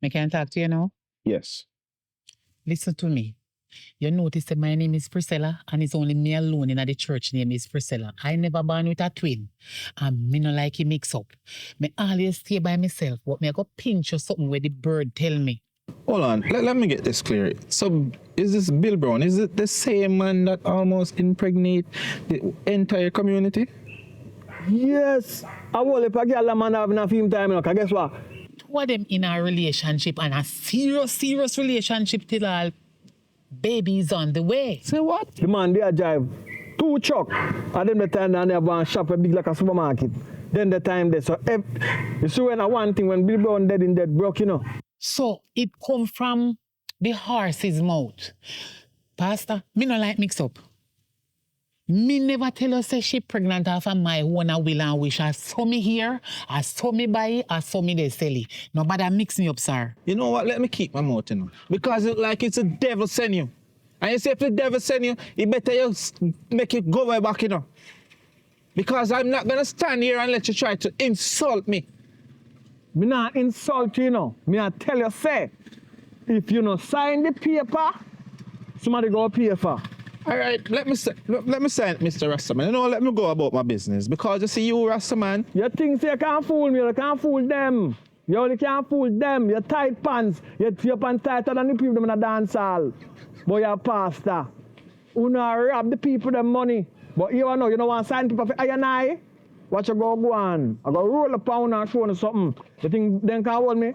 Me can talk to you now? Yes. Listen to me. You notice that my name is Priscilla and it's only me alone in the church name is Priscilla. I never born with a twin. And me no like it mix up. Me always stay by myself, but me I go pinch or something where the bird tell me. Hold on. Let me get this clear. So, is this Bill Brown? Is it the same man that almost impregnate the entire community? Yes. I will if I get a man having a film time, because guess what? Two of them in a relationship and a serious relationship till all babies on the way. Say what? The man, they drive 2 truck. And then the time they have one shop a big like a supermarket. Then the time they so you see when I one thing when Bill Brown dead in dead broke, you know. So it come from the horse's mouth. Pastor, me no like mix up. Me never tell her say she pregnant off of my own will and wish. I saw me here, I saw me buy it, I saw me they sell it. Nobody mix me up, sir. You know what? Let me keep my mouth in. Because it like it's a devil send you. And you say if the devil send you, you better you make it go way back, you know. Because I'm not gonna stand here and let you try to insult me. Me not insult you, you know. Me I tell you, say, if you no sign the paper, somebody go pay for. All right, let me sign it, Mr. Rastaman. You know, let me go about my business. Because you see, you Rastaman. You think say you can't fool me, you can't fool them. You only can't fool them. Your tight pants, your pants tighter than the people them in the dance hall. But you're a pastor. You know, rob the people them money. But you know, you don't want to sign people for I. Watch you go on. I go roll a pound and show you something. You think them can hold me?